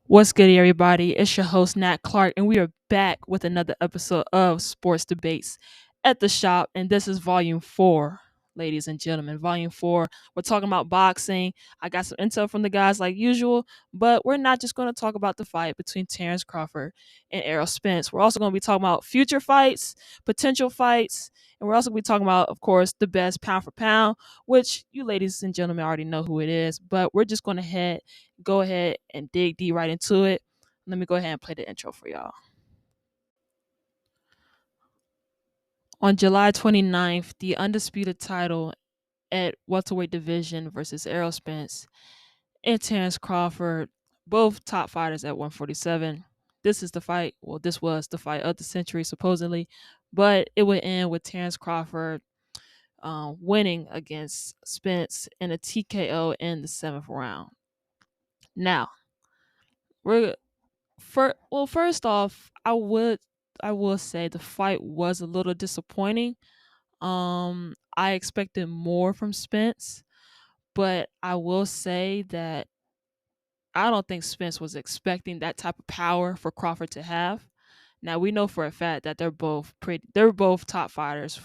What's good, everybody? It's your host, Nat Clark, and we are back with another episode of Sports Debates at the Shop. And this is volume four, ladies and gentlemen. Volume four. We're talking about boxing. I got some intel from the guys like usual, but we're not just going to talk about the fight between Terrence Crawford and Errol Spence. We're also going to be talking about future fights, potential fights, and we're also going to be talking about, of course, the best pound for pound, which you ladies and gentlemen already know who it is, but we're just going to go ahead and dig deep right into it. Let me go ahead and play the intro for y'all. On July 29th, the undisputed title at welterweight division versus Errol Spence and Terrence Crawford, both top fighters at 147. This is the fight. Well, this was the fight of the century, supposedly, but it would end with Terrence Crawford winning against Spence in a TKO in the seventh round. Now, we're first off, I will say the fight was a little disappointing. I expected more from Spence, but I will say that I don't think Spence was expecting that type of power for Crawford to have. Now we know for a fact that they're both top fighters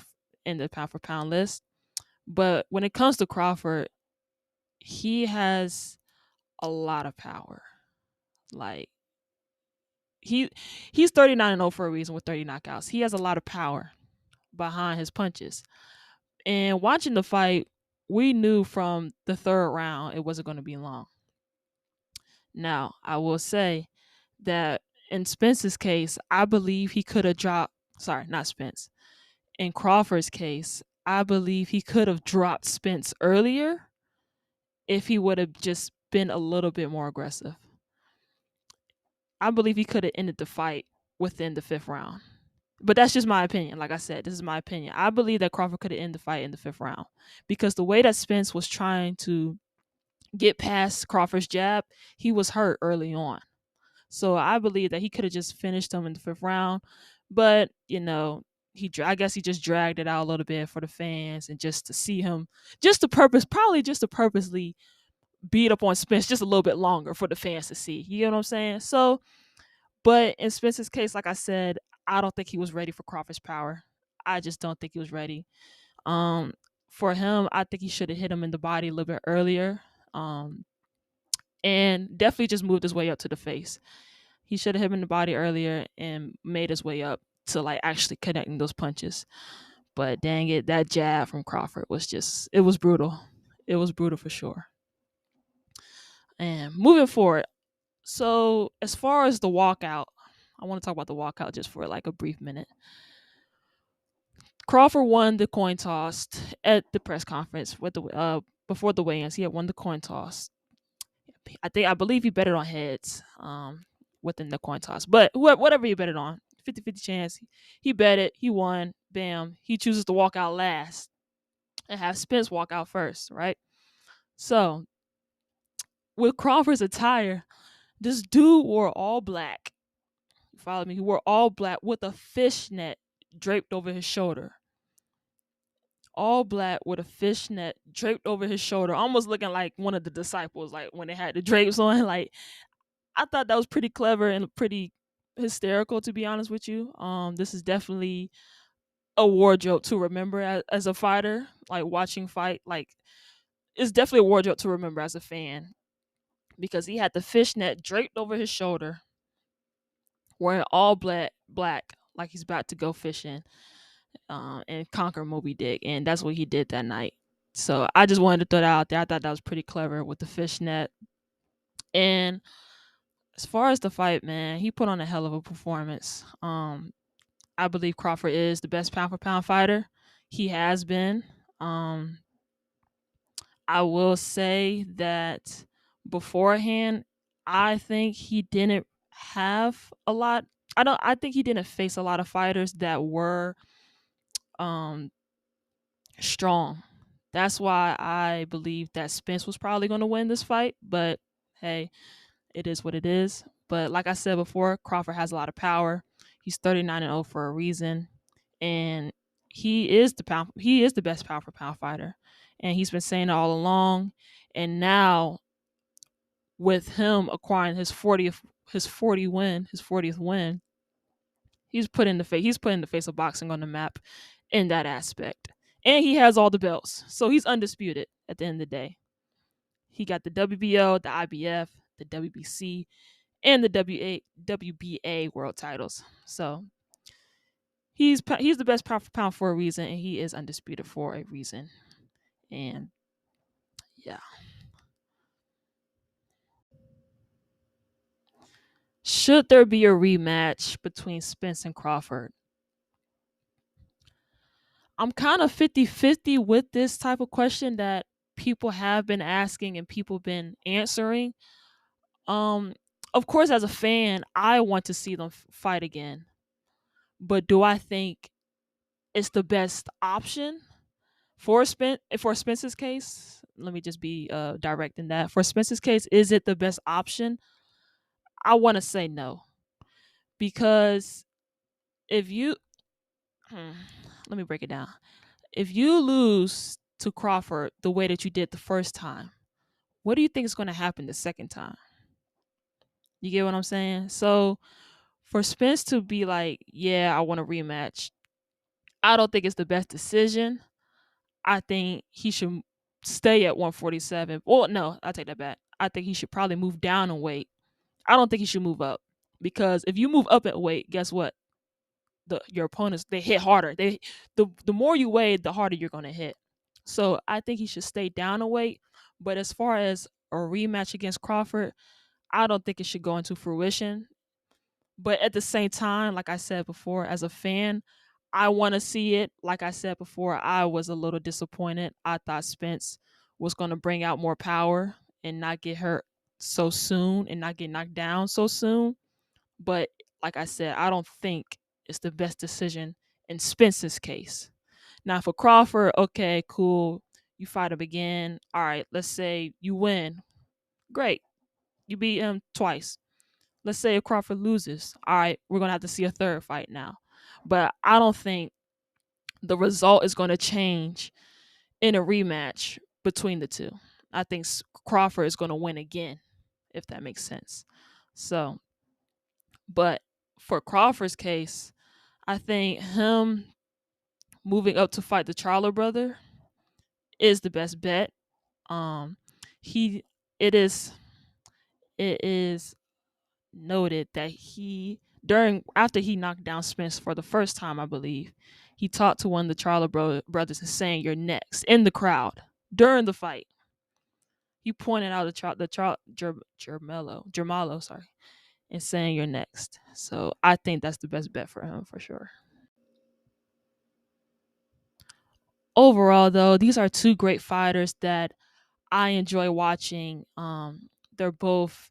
in the pound for pound list, but when it comes to Crawford, he has a lot of power. Like he he's 39-0 for a reason with 30 knockouts. He has a lot of power behind his punches. And watching the fight, we knew from the third round it wasn't going to be long. Now, I will say that in Spence's case, I believe he could have dropped, sorry, not Spence. In Crawford's case, I believe he could have dropped Spence earlier if he would have just been a little bit more aggressive. I believe he could have ended the fight within the fifth round. But that's just my opinion. Like I said, this is my opinion. I believe that Crawford could have ended the fight in the fifth round because the way that Spence was trying to get past Crawford's jab, he was hurt early on. So I believe that he could have just finished him in the fifth round. But, I guess he just dragged it out a little bit for the fans and just to see him, probably just to purposely beat up on Spence just a little bit longer for the fans to see. You know what I'm saying? So, but in Spence's case, like I said, I don't think he was ready for Crawford's power. I just don't think he was ready. Um, for him, I think he should have hit him in the body a little bit earlier. Um, and definitely just moved his way up to the face. He should have hit him in the body earlier and made his way up to like actually connecting those punches. But dang it, that jab from Crawford was just it was brutal. It was brutal for sure. And moving forward, so as far as the walkout, I want to talk about the walkout just for like a brief minute. Crawford won the coin toss at the press conference with the before the weigh-ins. He had won the coin toss. I believe he bet it on heads within the coin toss. But whatever he bet it on, 50-50 chance. He bet it. He won. Bam. He chooses to walk out last and have Spence walk out first, right? So with Crawford's attire, this dude wore all black. You follow me? He wore all black with a fishnet draped over his shoulder. All black with a fishnet draped over his shoulder, almost looking like one of the disciples, like when they had the drapes on. Like I thought that was pretty clever and pretty hysterical, to be honest with you. This is definitely a wardrobe to remember as a fighter, like watching fight. Like it's definitely a wardrobe to remember as a fan because he had the fishnet draped over his shoulder, wearing all black, like he's about to go fishing and conquer Moby Dick, and that's what he did that night. So I just wanted to throw that out there. I thought that was pretty clever with the fishnet. And as far as the fight, man, he put on a hell of a performance. I believe Crawford is the best pound for pound fighter. He has been. Um, I will say that beforehand, I think he didn't have a lot. I think he didn't face a lot of fighters that were um strong. That's why I believe that Spence was probably going to win this fight, but hey, it is what it is. But like I said before, Crawford has a lot of power. He's 39-0 for a reason, and he is the best pound for pound fighter, and he's been saying it all along. And now with him acquiring his 40th his 40th win. He's putting the face of boxing on the map in that aspect. And he has all the belts. So he's undisputed at the end of the day. He got the WBO, the IBF, the WBC, and the WBA world titles. So he's the best pound for pound for a reason, and he is undisputed for a reason. And yeah. Should there be a rematch between Spence and Crawford? I'm kind of 50-50 with this type of question that people have been asking and people been answering. Um of course, as a fan, I want to see them fight again. But do I think it's the best option for Spence's case? Let me just be direct in that. For Spence's case, is it the best option? I want to say no, because if you hmm, let me break it down. If you lose to Crawford the way that you did the first time, what do you think is going to happen the second time? You get what I'm saying? So for Spence to be like, yeah, I want a rematch, I don't think it's the best decision. I think he should stay at 147. Well, no, I take that back. I think he should probably move down in weight. I don't think he should move up, because if you move up in weight, guess what? Your opponents, they hit harder. The more you weigh, the harder you're gonna hit. So I think he should stay down a weight. But as far as a rematch against Crawford, I don't think it should go into fruition. But at the same time, like I said before, as a fan, I want to see it. Like I said before, I was a little disappointed. I thought Spence was going to bring out more power and not get hurt so soon and not get knocked down so soon. But like I said, I don't think it's the best decision in Spence's case. Now, for Crawford, okay, cool. You fight him again. All right, let's say you win. Great. You beat him twice. Let's say if Crawford loses. All right, we're going to have to see a third fight now. But I don't think the result is going to change in a rematch between the two. I think Crawford is going to win again, if that makes sense. So, but for Crawford's case, I think him moving up to fight the Charlo brother is the best bet. Um, he it is it is noted that he during after he knocked down Spence for the first time, I believe, he talked to one of the brothers and saying, "You're next," in the crowd during the fight. He pointed out Jermalo, sorry, and saying, "You're next." So I think that's the best bet for him for sure. Overall, though, these are two great fighters that I enjoy watching. They're both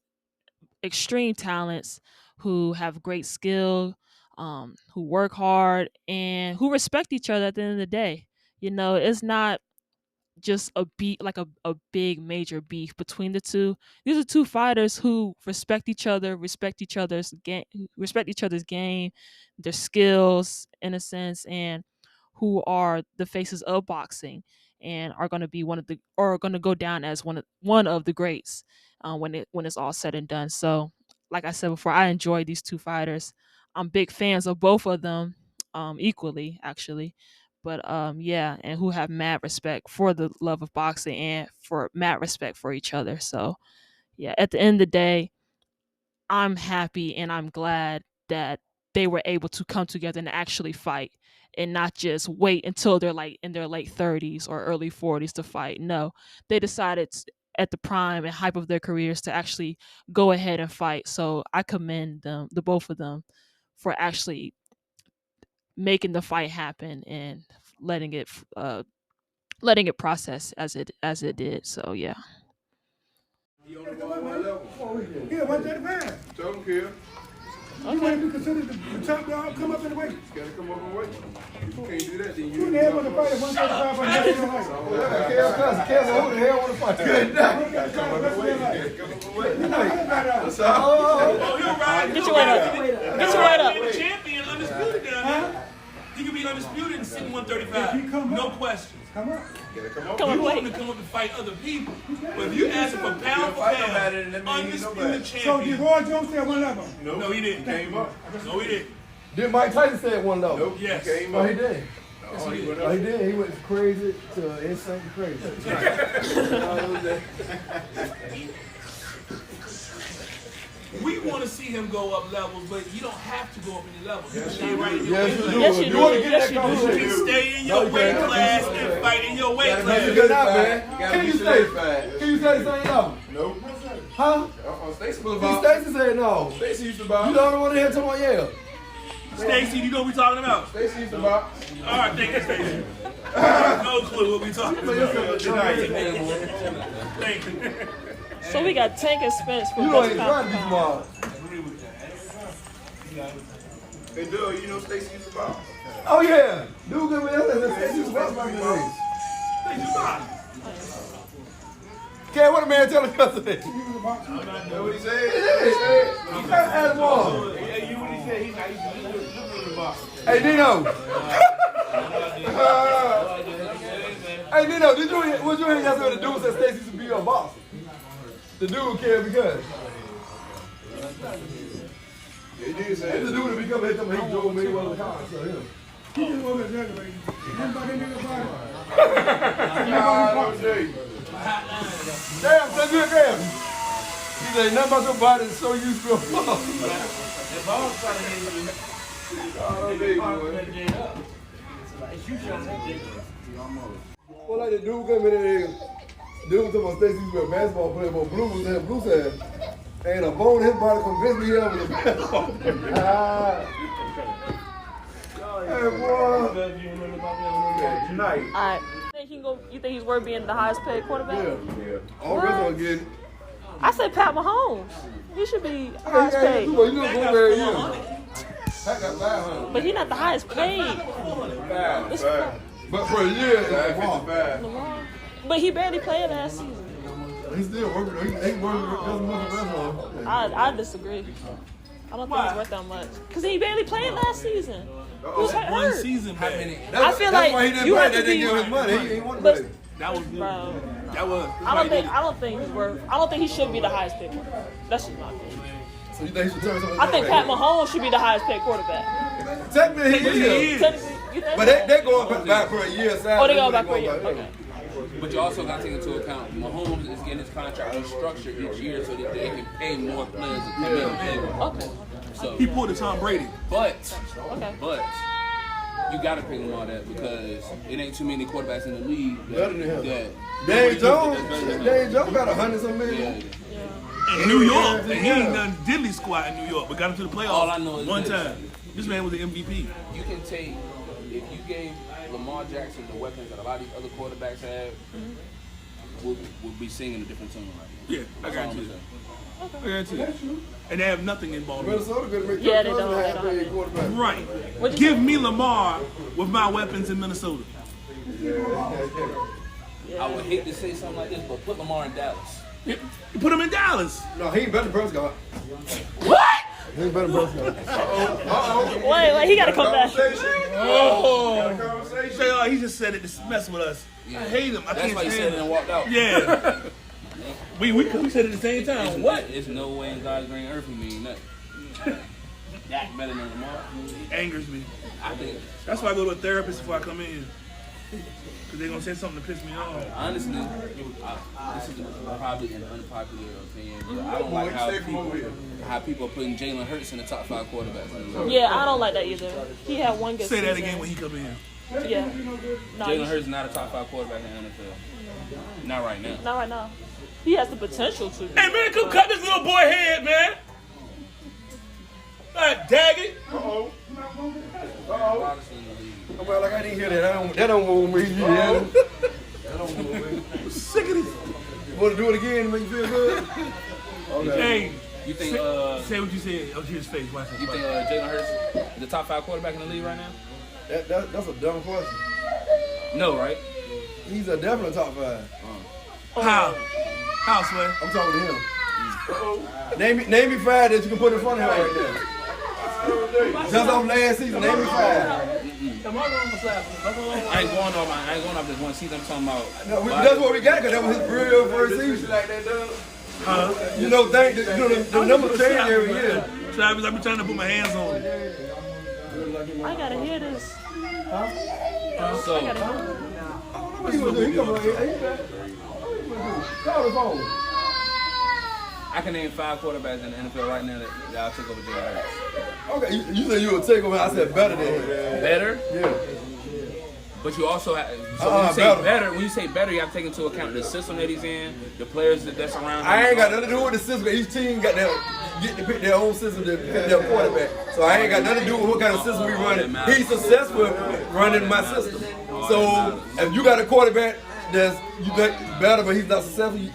extreme talents who have great skill, who work hard, and who respect each other at the end of the day. It's not just a beat like a big major beef between the two. These are two fighters who respect each other's game, their skills in a sense, and who are the faces of boxing and are going to be going to go down as one of the greats when it's all said and done. So, like I said before, I enjoy these two fighters. I'm big fans of both of them, equally actually. But yeah, and who have mad respect for the love of boxing and for mad respect for each other. So yeah, at the end of the day, I'm happy and I'm glad that they were able to come together and actually fight and not just wait until they're like in their late 30s or early 40s to fight. No, they decided at the prime and hype of their careers to actually go ahead and fight. So I commend the both of them, for actually making the fight happen and letting it letting it process as it did. So yeah. He only won one level. Yeah, 135. Tell him, Kill. You want to be considered the top dog? Come up in the weight. You gotta come up in weight. If you can't do that, then you. Who the hell want to fight at 135 for the national life? Who the hell want to fight? Good enough. Come up in weight. Come up in weight. What's up? Oh, you're right. Get your weight up. Get your weight up. You're the champion, undisputed down there. He could be undisputed and sitting 135. No questions. Come up. Come on, You want him wait. to come up and fight other people. But if you ask him for pound for pound, undisputed So champion. did Roy Jones say one level? No, he didn't. Came up. No, he didn't. Did Mike Tyson say it one level? Nope. Yes. He came No, up. he did. Oh, he went Oh, up. he did. He went crazy to insane crazy. We want to see him go up levels, but you don't have to go up any levels. You can stay right in your Yes, weight you class. do. Yes, you If do. want to get Yes, that you do. You conversation. can stay in No, your you weight can't. class and fight in your weight Gotta That's class. a good job, man. Gotta Can be you stay? solidified. Can you stay the same level? Nope. Huh? Stacy Stacey said no. Stacy used to box. You the only one in here talking about yeah. Stacey, you know what we talking about? Stacy used to box. All right, thank you, Stacey. No clue what we talking about. Thank you. So we got Tank and Spence for You best ain't pound trying to for be pound. smart. Hey, dude, you know Stacy used to box. Oh yeah. Dude, good man. Stacey used to box back in the days. Stacey Box. Ken, what the man tell us yesterday? That's what he said. He said, ask Paul. Hey, you what he said? He's not used to live in the box. Hey, Dino. Hey, Dino, was you here yesterday when the dude said Stacey used to be your boss? The dude cared because. He did say The dude that become hit them, he drove me well the car. So, him. He just over there, baby. Everybody nigga body. Damn, so good, damn. He said, nothing about your body is so used to a boss. Well, like the dude came in there, dude talking about Stacey used to be a basketball player, but Blue said, ain't a bone in his body convinced me he was a basketball player. Hey, boy. Tonight. All right. You think he's worth being the highest paid quarterback? Yeah. All the rest of them getting. I said Pat Mahomes. He should be Hey, highest hey, paid. you know go there, yeah. I got 500. But he's not the highest paid. It's But for a year, it's 55. Lamar. But he barely played last season. He's still working. He's working just much as the rest I disagree. I don't think he's worth that much. Because he barely played last season. He was One hurt. season back. I feel like why he didn't you play. have They to didn't be. give him his money. He wanted to But, play. That was good. bro, That was. I don't think he's worth. I don't think he should be the highest paid quarterback. That's just my opinion. So you think he should turn something I think Pat Mahomes should be the highest paid quarterback. Technically, he He is. is. Technically, you think But so? they going back for a year. Oh, they going back for a year. Okay. But you also got to take into account Mahomes is getting his contract restructured each year so that they can pay more players to come in and play with. Okay. So, He pulled a Tom Brady. but Okay. you got to pay them all that because it ain't too many quarterbacks in the league Better than him. that Dave Jones Dave got 100-some million. Yeah. In New York. And he ain't done diddly squat in New York, but got into the playoffs All I know is one this. time. This man was the MVP. You can take, if you gave Lamar Jackson the weapons that a lot of these other quarterbacks have, we'll be singing a different tune right now. Yeah, I That's all I'm guarantee you. saying. I guarantee you. And they have nothing in Baltimore. Minnesota could make Yeah, they Kirk don't. Cousins They half don't. paid quarterback. Right. What'd you Give say? me Lamar with my weapons in Minnesota. I would hate to say something like this, but put Lamar in Dallas. You put him in Dallas. No, he ain't better than Prescott. What? He ain't better than Prescott. Wait, he got to come back. Oh. Say, he just said it to mess with us. I hate him. I That's can't why he stand said it him. and walked out. Yeah. we said it at the same time. What? It's no way in God's green earth he mean nothing. Dak better than Lamar. Angers me. I think, That's why I go to a therapist before I come in. Because they're going to say something to piss me off. honestly, this is probably an unpopular opinion, but I don't like how people are putting Jalen Hurts in the top 5 quarterbacks. Yeah, I don't like that either. He had one good Say season. that again when he come in. Yeah. No, Jalen Hurts is not a top 5 quarterback in the NFL. Not right now. Not right now. He has the potential to. Hey, man, come cut this little boy head, man. God dag it. Honestly, in the league. Well, like I didn't hear that. That don't move me. Yeah. That don't move me. Sick of this. Want to do it again to make you feel good? Okay. Hey, You think say what you said. Oh, his face. Watch you this. think Jalen Hurts is the top 5 quarterback in the league right now? That's a dumb question. No, right? He's a definite top 5. How? How, Sway? I'm talking to him. Name me 5 that you can put in front of him right Just off last season, name me 5. I ain't going off this one season. I'm talking about. No, that's what we got, because that was his real first season. Like that, dog. You know, the numbers change every year. Travis, I've been trying to put my hands on it. I gotta hear this. So, I gotta hear this. What he gonna do? He come on here. Hey, call the phone. I can name 5 quarterbacks in the NFL right now that y'all took over Jalen Hurts. Okay, you said you would take over. I said better than him. Better, Yeah. but you also have, so when you say better, you have to take into account the system that he's in, the players that's around him. I ain't got nothing to do with the system. Each team got their get to pick their own system to pick their quarterback. So I ain't got nothing to do with what kind of system we running. He's successful running my system. So if you got a quarterback that's you think better, but he's not successful, you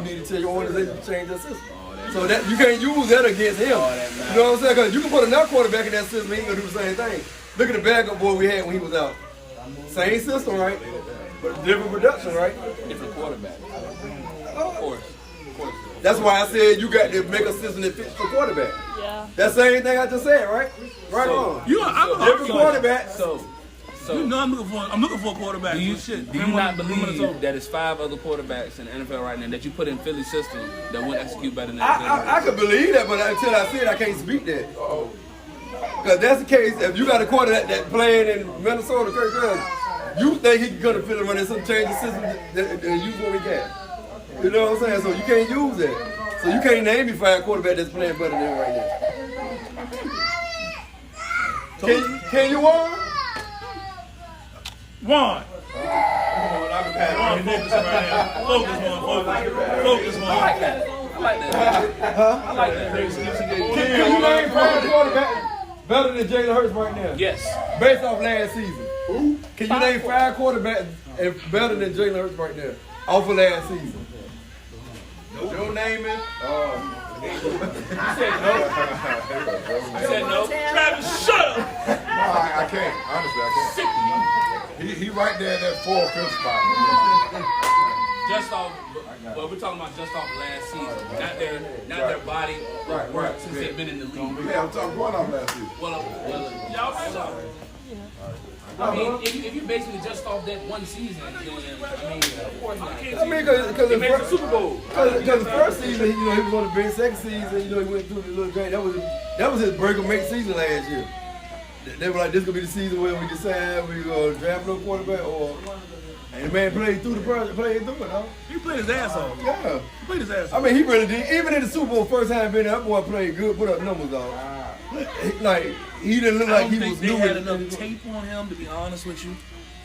need to tell your organization to change their system. So that you can't use that against him. You know what I'm saying? Because you can put another quarterback in that system, he ain't gonna do the same thing. Look at the backup boy we had when he was out. Same system, right? But different production, right? Different quarterback. Of course. That's why I said you got to make a system that fits the quarterback. Yeah. That's the same thing I just said, right? Right on. I'm Different quarterback. So you know I'm looking for a quarterback. do you Remember not when- believe that it's 5 other quarterbacks in the NFL right now that you put in Philly's system that would execute better than I could believe that, but until I see it, I can't speak that. Because that's the case. If you got a quarterback that playing in Minnesota, Kirk Cousins, you think he can come to Philly running some change the system and use what we got. You know what I'm saying? So you can't use that. So you can't name me 5 quarterbacks that's playing better than him right now. Can you Warren? Juan. Focus right now. Focus, Juan. I like that. Can you name 5 quarterbacks better than Jalen Hurts right now? Yes. Based off last season. Can you name 5 quarterbacks better than Jalen Hurts right now? Off of last season. Your name is? I said no. Travis, shut up. No, I can't. Honestly, I can't. He right there in that 4th, 5th spot. Just off, well, we're talking about just off last season, not their body work since they've been in the league. Yeah, I'm talking going off last season. Well, y'all might know. I mean, if you basically just off that one season, then, of course not. Because They made the Super Bowl. Because the first season, he was on the bench. Second season, he went through the little game. That was his break or make season last year. They were like, this gonna be the season where we decide we gonna draft no quarterback or. And the man played through the project, played through it, huh? He played his ass off. Yeah. He played his ass off. I mean, he really did. Even in the Super Bowl first time being there, that boy played good, put up numbers on. Like, he didn't look like he was they new. had enough tape on him, to be honest with you.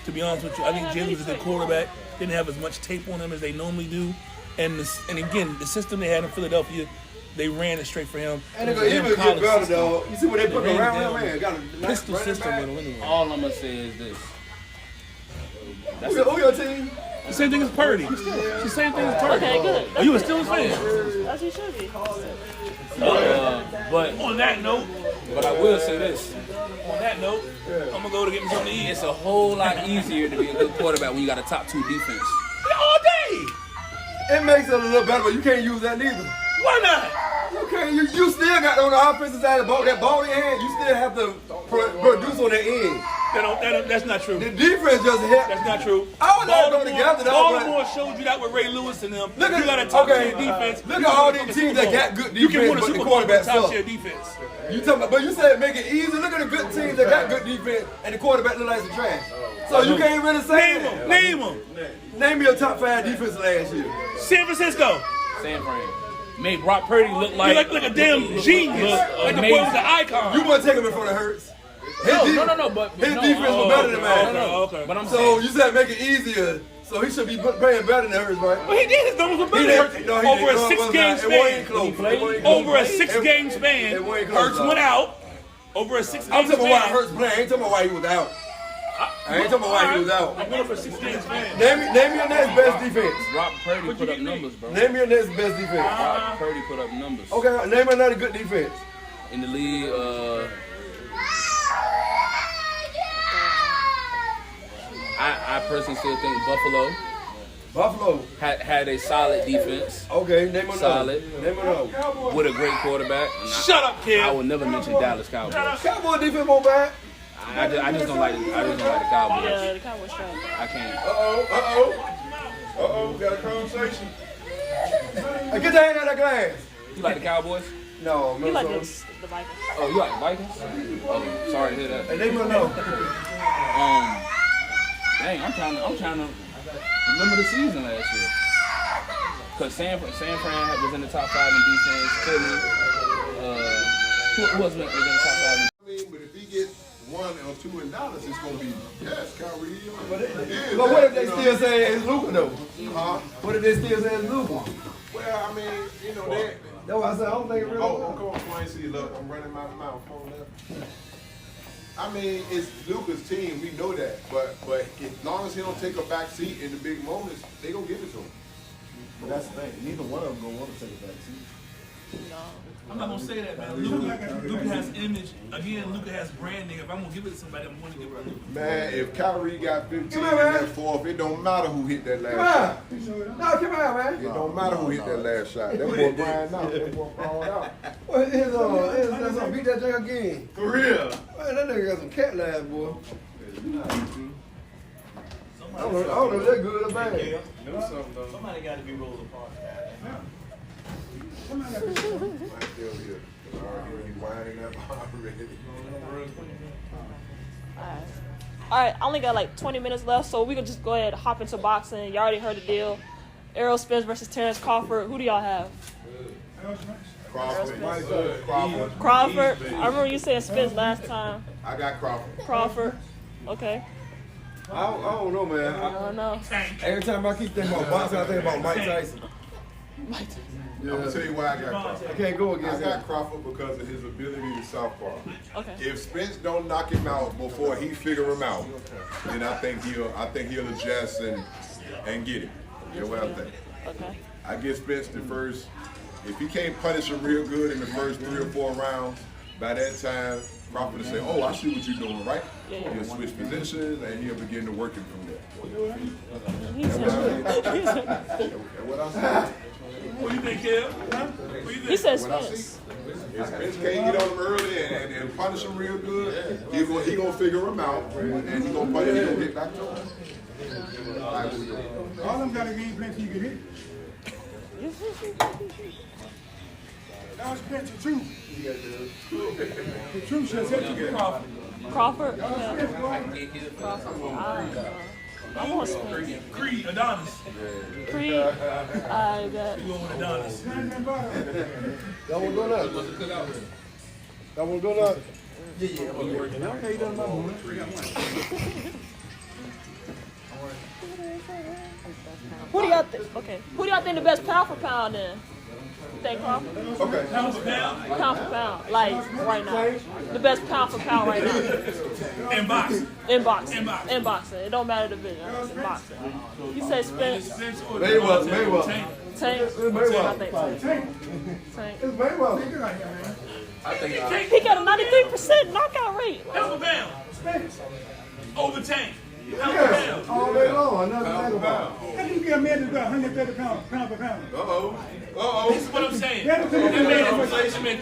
I think Jalen was a good quarterback. Didn't have as much tape on him as they normally do. And again, the system they had in Philadelphia, they ran it straight for him. And they're going to even get better, though. You see what they put around him, man? Got a Pistol nice system running with him anyway. All I'm gonna say is this. back. Who your team? The same thing as Purdy. It's the same thing as Purdy. Okay, good. Oh, you a Steelers fan? As you should be. But On that note, I will say this. I'm gonna go to get me something to eat. It's a whole lot easier to be a good quarterback when you got a top 2 defense. All day. It makes it a little better, but you can't use that neither. Why not? Okay, you still got on the offensive side of the ball, that ball in your hand, you still have to produce on the end. That's not true. The defense just help. That's not true. I would not go together though, but Baltimore showed you that with Ray Lewis and them. look You at got a top okay, tier defense. look You at all can these win a teams Super that got Bowl. good You can defense, win a but the Super Bowl with quarterback top suck. tier defense. You talking about, but you said make it easy. Look at the good teams that got good defense, and the quarterback look like some trash. So you can't really say that. Name them. Name me your top 5 defense last year. San Francisco. San Fran. Made Brock Purdy look You like like a damn genius. Like the boy was the icon. You want to take him in front of Hurts? no, but His no, defense was better than mine. Okay. But I'm So saying, you said make it easier. So he should be playing better than Hurts, right? Well, he did. His numbers were better than Hurts. Over a 6-game span. Over a 6-game span, Hurts went out. Over a 6-game span. I'm talking about why Hurts playing. I ain't talking about why he was out. I ain't talking about why he was out. I'm going for a 6-game span. Name me your next best defense. Brock Purdy put up numbers, bro. Name me your next best defense. Brock Purdy put up numbers. Okay, name another good defense. In the league, I personally still think Buffalo. Buffalo. Had a solid defense. Okay, name another. Solid. Name another. With a great quarterback. Shut up, kid. I would never mention Dallas Cowboys. Cowboy defense more bad. I just don't like the Cowboys. Yeah, the Cowboys trash. I can't. Got a conversation. Hey, get your hand out of that glass. You like the Cowboys? No, You like Minnesota. the Vikings? Oh, you like the Vikings? Oh, sorry to hear that. Hey, name another. Dang, I'm trying to remember the season last year. Cause San Fran was in the top 5 in defense. Philly, who was in the top 5? I mean, but if he gets 1 or 2 in Dallas, it's gonna be Kyrie. But what if they still say it's Luka though? What if they still say it's Luka? Well, I mean, you know that. That's why I said I don't think it really. Oh, come on, Flying City, look, I'm running my mouth on that. I mean, it's Luka's team, we know that. But as long as he don't take a back seat in the big moments, they gonna give it to him. But that's the thing. Neither one of them gonna want to take a back seat. I'm not gonna say that, man. Luka has image. Again, Luka has branding. If I'm gonna give it to somebody, I'm going to give it to Luka. Man, if Kyrie got 15 Come in on, man. that fourth, it don't matter who hit that last Come shot. on. No, come on, man. It don't matter who hit that last shot. That boy Brian out. That boy falling out. Well, let's beat that thing again. For real. Man, that nigga got some cat laugh, boy. I don't know if they're good or bad. Somebody got to be rolled apart. Might still here. He winding up already. Alright, I only got like 20 minutes left, so we can just go ahead and hop into boxing. You already heard the deal. Errol Spence versus Terrence Crawford. Who do y'all have? Crawford. Crawford. I remember you saying Spence last time. I got Crawford. Crawford. Okay. I don't know, man. I don't know. Every time I keep thinking about boxing, I think about Mike Tyson. I'm gonna tell you why I got Crawford. I can't go I against got him. Crawford because of his ability to southpaw. Okay. If Spence don't knock him out before he figure him out, then I think he'll adjust and get it. You know what I think? Okay. I give Spence the first. If he can't punish him real good in the first 3 or 4 rounds, by that time Crawford will say, "Oh, I see what you're doing, right?" Yeah. He'll switch positions and he'll begin to work it from there. He's That's what I said. What do you think, Kev? What do you think? He said What I see. Spence. If Spence can't get on him early and punish him real good, he gonna figure him out and he gonna get back to him. All of them got a game plan so you can hit. That was Spence, the truth. The truth should set you Crawford. Crawford. Yeah. Crawford. I want Spence. Creed, Adonis. Creed. I bet. You going with Adonis. That one go nuts. That one go nuts. Okay, you done my one. Who do y'all think? Okay. Who do y'all think the best pound for pound then? You think Crawford? Okay. Pound for pound. Pound for pound, like right now. The best pound for pound right now. And boxing. In boxing. In boxing. In boxing. It don't matter the division. It's in boxing. You say Spence. Spence or Mayweather. Tank. Tank. Mayweather. I think Tank. Tank. It's Mayweather. He got a 93% knockout rate. Pound for pound. Over Tank. Pound for Yeah, pound. all day long. Nothing to think about. How do you get a man that's got 130 pounds, pound for pound? This is what I'm saying. That That man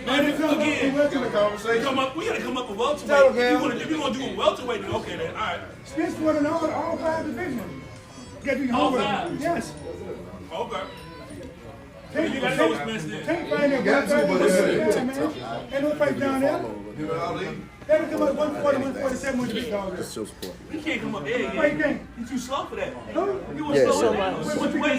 man is again. Got a conversation. We gotta come up with welterweight. Tell him, If you're gonna do a welterweight, then okay then. All right. Spence won in all 5 divisions. Get you All home with 5? him. Yes. Okay. Tank, You gotta go with Spence then. Tank fighting got to, but it's- man. Ain't no fight down there. They would come up 140, 147 with the big dog. He can't come up there. Why you can't? He's too slow for that. No? He was slow down. Which way?